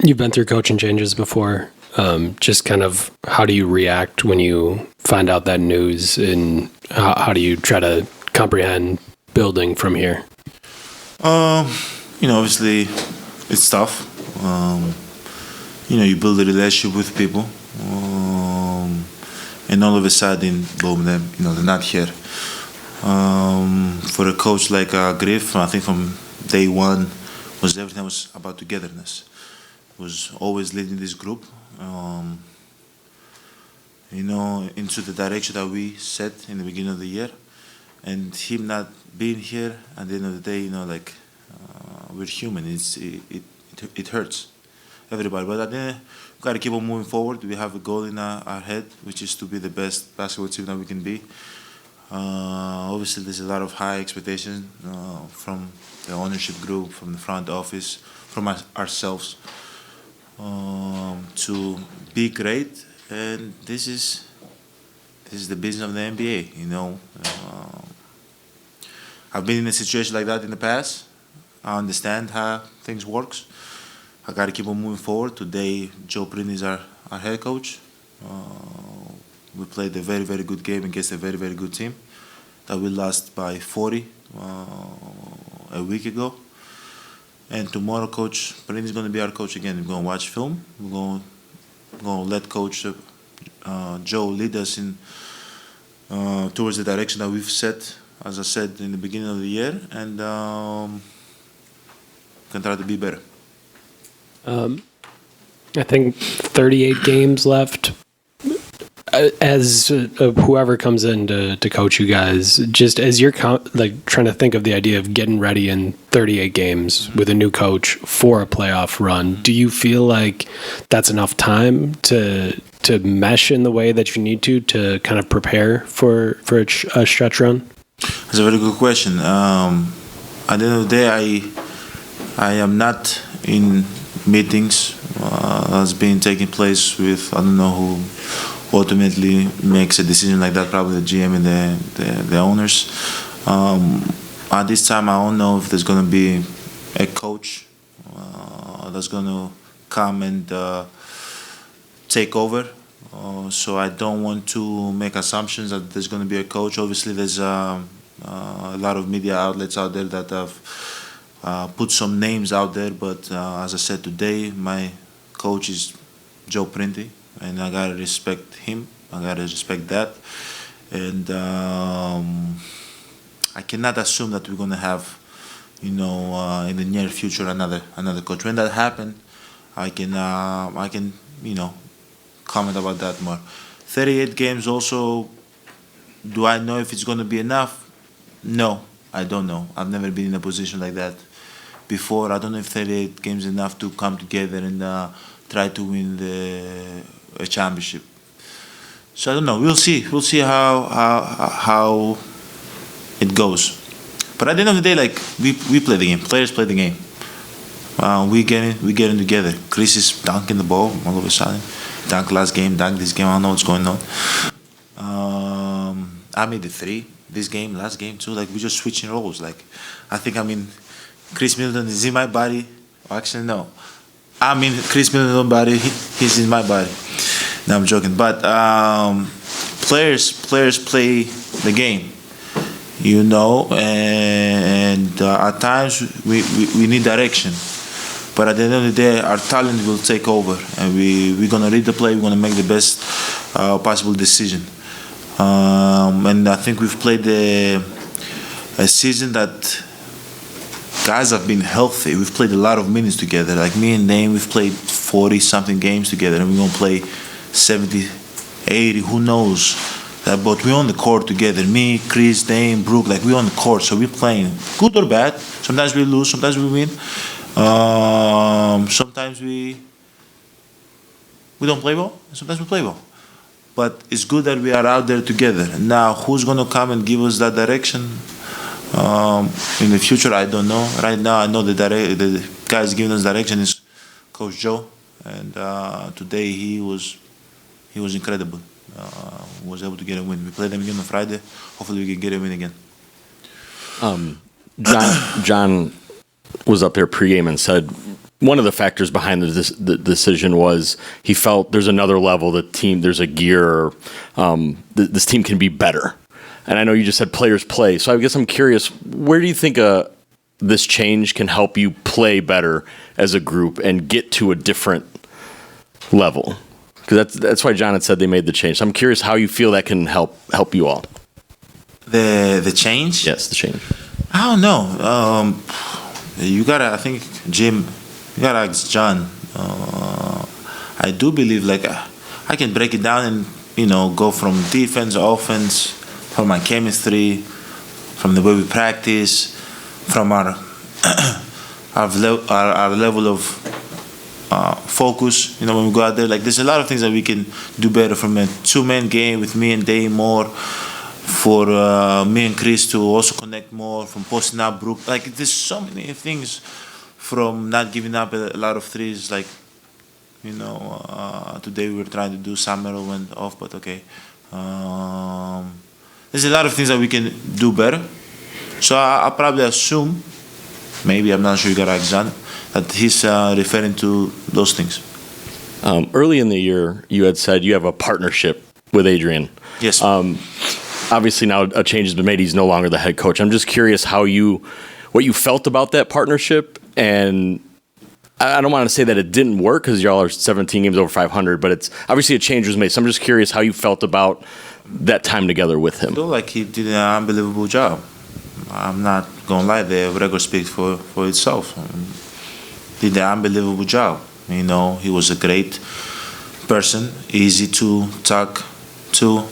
You've been through coaching changes before. Just kind of how do you react when you find out that news, and how do you try to comprehend building from here? Obviously, it's tough. You build a relationship with people, and all of a sudden, boom, they're not here. For a coach like Griff, I think from day one, everything was about togetherness. Was always leading this group, into the direction that we set in the beginning of the year, and him not being here at the end of the day, we're human. It hurts everybody, but at the end, we got to keep on moving forward. We have a goal in our head, which is to be the best basketball team that we can be. Obviously, there's a lot of high expectations from the ownership group, from the front office, from ourselves, to be great. And this is the business of the NBA. I've been in a situation like that in the past. I understand how things works. I got to keep on moving forward. Today, Joe Prinny is our head coach. We played a very, very good game against a very, very good team that we lost by 40 a week ago. And tomorrow, Coach Prinny is going to be our coach again. We're going to watch film. We're going to let Coach Joe lead us in towards the direction that we've set, as I said, in the beginning of the year, and can try to be better. I think 38 games left. As whoever comes in to coach you guys, just as you're trying to think of the idea of getting ready in 38 games with a new coach for a playoff run, do you feel like that's enough time to mesh in the way that you need to kind of prepare for a stretch run? That's a very good question. At the end of the day, I am not in meetings that's been taking place with, I don't know who ultimately makes a decision like that, probably the GM and the owners. At this time, I don't know if there's going to be a coach that's going to come and take over. So I don't want to make assumptions that there's going to be a coach. Obviously, there's a lot of media outlets out there that have put some names out there. But as I said today, my coach is Joe Printy, and I gotta respect him. I gotta respect that, and I cannot assume that we're gonna have, in the near future another coach. When that happens, I can comment about that more. 38 games also. Do I know if it's gonna be enough? No, I don't know. I've never been in a position like that before. I don't know if 38 games is enough to come together and try to win a championship. So I don't know. We'll see. We'll see how it goes. But at the end of the day, we play the game. Players play the game. We get in together. Chris is dunking the ball all of a sudden. Dunk last game, dunk this game. I don't know what's going on. I made the three this game, last game too. We're just switching roles. I think Chris Middleton is in my body. Actually, no. Chris Middleton's body. He's in my body. No, I'm joking. But players play the game, and at times we need direction. But at the end of the day, our talent will take over, and we're gonna read the play. We're gonna make the best possible decision. And I think we've played a season that guys have been healthy. We've played a lot of minutes together. Like me and Dame, we've played 40-something games together, and we're going to play 70, 80, who knows. But we're on the court together. Me, Chris, Dame, Brooke, we're on the court, so we're playing. Good or bad. Sometimes we lose, sometimes we win. Sometimes we don't play well, sometimes we play well. But it's good that we are out there together. Now, who's going to come and give us that direction? In the future, I don't know. Right now, I know the guys giving us direction is Coach Joe, and today he was incredible. Was able to get a win. We played them again on Friday. Hopefully, we can get a win again. John was up there pregame and said one of the factors behind the decision was he felt there's another level. The team, there's a gear. This team can be better. And I know you just said players play. So I guess I'm curious, where do you think this change can help you play better as a group and get to a different level? Because that's why John had said they made the change. So I'm curious how you feel that can help you all. The change? Yes, the change. I don't know. You gotta, I think, Jim, you gotta ask John. I do believe I can break it down and go from defense, offense, from my chemistry, from the way we practice, from our level of focus. When we go out there, there's a lot of things that we can do better from a two-man game with me and Dave more. For me and Chris to also connect more, from posting up Brook. There's so many things, from not giving up a lot of threes. Today we were trying to do, Samuel went off, but okay. There's a lot of things that we can do better. So I'll probably assume, maybe, I'm not sure, you got to ask John, that he's referring to those things. Early in the year, you had said you have a partnership with Adrian. Yes. Obviously now a change has been made. He's no longer the head coach. I'm just curious what you felt about that partnership. And I don't want to say that it didn't work because y'all are 17 games over 500, but it's obviously a change was made. So I'm just curious how you felt about that time together with him. I feel like he did an unbelievable job. I'm not going to lie, the record speaks for itself. Did an unbelievable job. He was a great person, easy to talk to.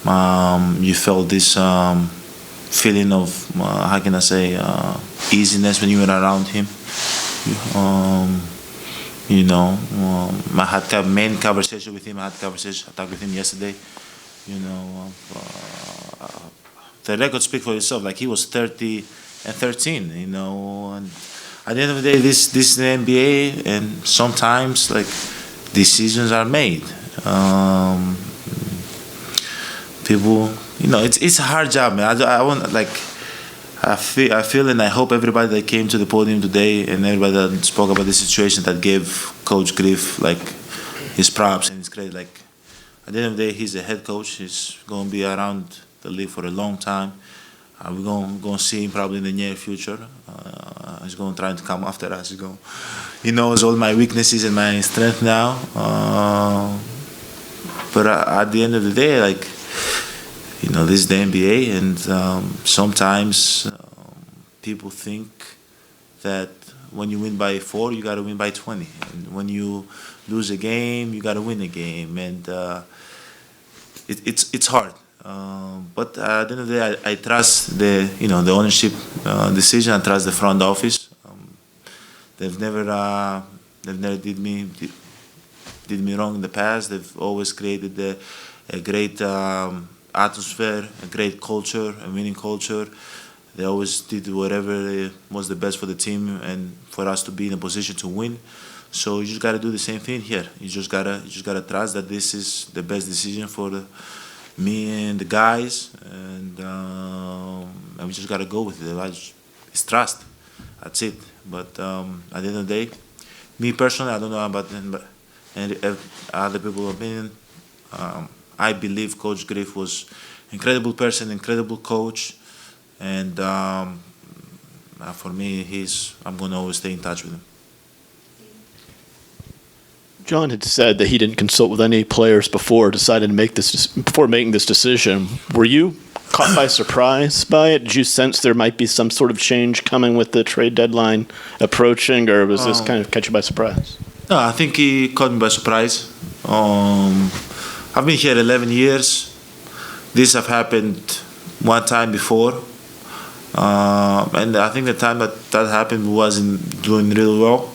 You felt this feeling of, how can I say, easiness when you were around him. I had main conversation with him. I talked with him yesterday. The record speaks for itself. He was 30-13. And at the end of the day, this is the NBA, and sometimes decisions are made. People, it's a hard job, man. I feel and I hope everybody that came to the podium today and everybody that spoke about the situation that gave Coach Griff his props and his credit. At the end of the day, he's a head coach. He's going to be around the league for a long time. We're going to see him probably in the near future. He's going to try to come after us. He knows all my weaknesses and my strength now. But at the end of the day, this is the NBA, and sometimes people think that when you win by 4, you got to win by 20. And when you lose a game, you got to win a game, and it's hard. But at the end of the day, I trust the ownership decision. I trust the front office. They've never did me wrong in the past. They've always created a great atmosphere, a great culture, a winning culture. They always did whatever was the best for the team and for us to be in a position to win. So you just gotta do the same thing here. You just gotta trust that this is the best decision for me and the guys, and we just gotta go with it. It's trust. That's it. But at the end of the day, me personally, I don't know about other people's opinion. I believe Coach Griff was an incredible person, incredible coach, and for me, I'm going to always stay in touch with him. John had said that he didn't consult with any players before making this decision. Were you caught by surprise by it? Did you sense there might be some sort of change coming with the trade deadline approaching, or was this kind of catch you by surprise? No, I think he caught me by surprise. I've been here 11 years. This have happened one time before. And I think the time that happened wasn't doing really well.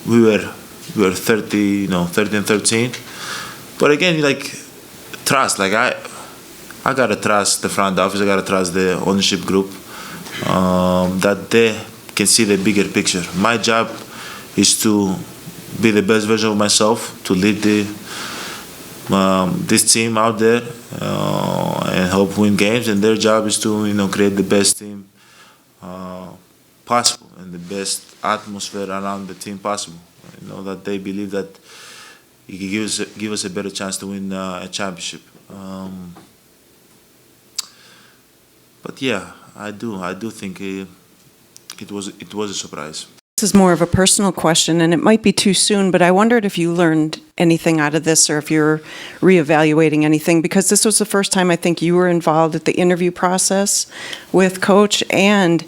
We were 30 and 13. But again, trust. I gotta trust the front office. I gotta trust the ownership group that they can see the bigger picture. My job is to be the best version of myself, to lead this team out there and help win games. And their job is to create the best team possible. and the best atmosphere around the team possible. You know, that they believe that it can give us a better chance to win a championship. But yeah, I do think it was a surprise. This is more of a personal question, and it might be too soon, but I wondered if you learned anything out of this or if you're reevaluating anything, because this was the first time I think you were involved at the interview process with Coach, and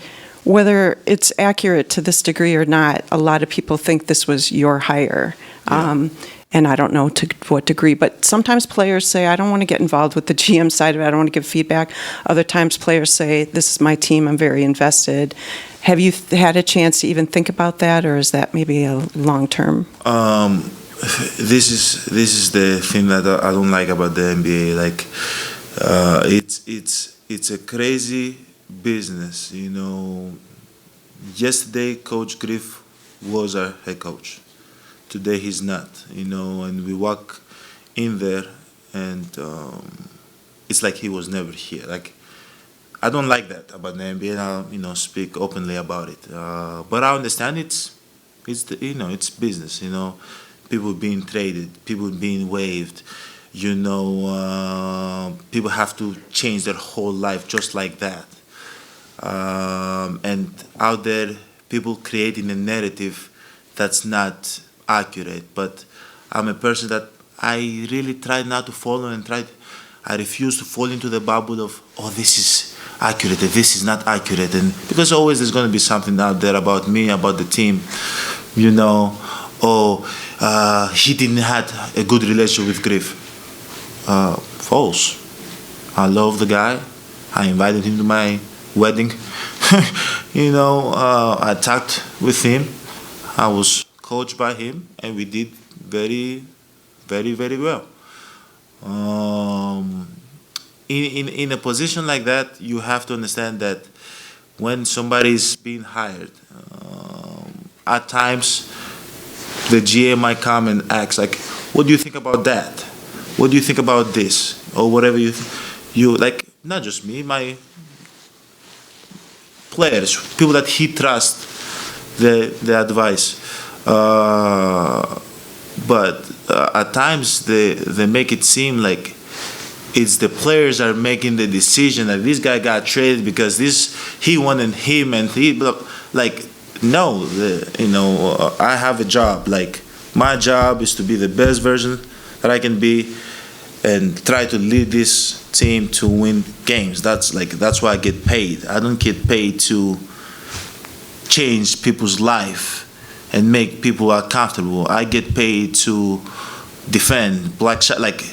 whether it's accurate to this degree or not, a lot of people think this was your hire. Yeah. And I don't know to what degree, but sometimes players say, I don't want to get involved with the GM side of it, I don't want to give feedback. Other times players say, this is my team, I'm very invested. Have you had a chance to even think about that, or is that maybe a long-term? This is the thing that I don't like about the NBA. Like, it's a crazy business, you know. Yesterday, Coach Griff was our head coach. Today he's not, you know, and we walk in there and it's like he was never here. Like, I don't like that about the NBA, and I'll, you know, speak openly about it. But I understand it's business, you know. People being traded, people being waived, you know, people have to change their whole life just like that. And out there, people creating a narrative that's not accurate. But I'm a person that I really try not to follow, and I refuse to fall into the bubble of, oh, this is accurate, and this is not accurate, and because always there's going to be something out there about me, about the team, you know. He didn't have a good relationship with Griff. False. I love the guy. I invited him to my wedding. You know, I talked with him. I was coached by him, and we did very, very, very well. In a position like that, you have to understand that when somebody is being hired, at times the GM might come and ask, like, what do you think about that? What do you think about this? Or whatever you like, not just me, my players, people that he trusts, the advice. But at times they make it seem like it's the players are making the decision that this guy got traded because he wanted him, and like, no, you know, I have a job. Like, my job is to be the best version that I can be and try to lead this team to win games. That's why I get paid. I don't get paid to change people's life and make people uncomfortable. I get paid to defend black shot, like,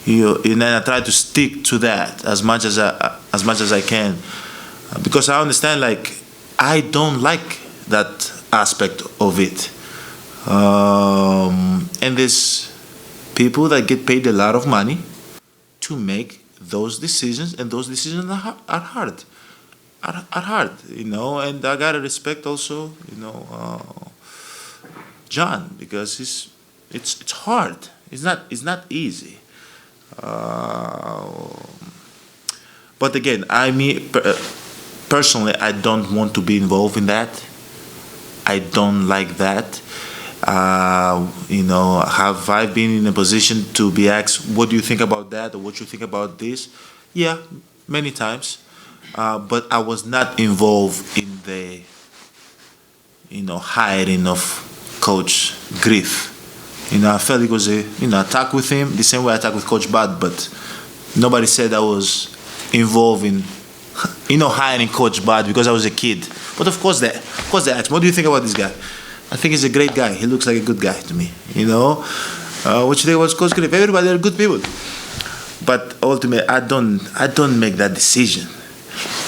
and then I try to stick to that as much as I can, because I understand, like, I don't like that aspect of it. And there's people that get paid a lot of money to make those decisions, and those decisions are hard. Are hard, you know, and I gotta respect also, you know, John, because it's hard. It's not easy. But again, personally, I don't want to be involved in that. I don't like that. You know, have I been in a position to be asked, what do you think about that, or what you think about this? Yeah, many times. But I was not involved in the, you know, hiring of Coach Griff. You know, I felt it was a, you know, attack with him, the same way I attacked with Coach Bud, but nobody said I was involved in, you know, hiring Coach Bud because I was a kid. But of course they asked, what do you think about this guy? I think he's a great guy. He looks like a good guy to me, you know. What you think about Coach Griff? Everybody are good people. But ultimately, I don't make that decision.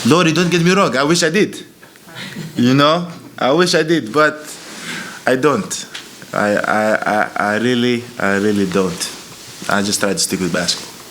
Lori, don't get me wrong. I wish I did. You know, I wish I did, but I don't. I really don't. I just try to stick with basketball.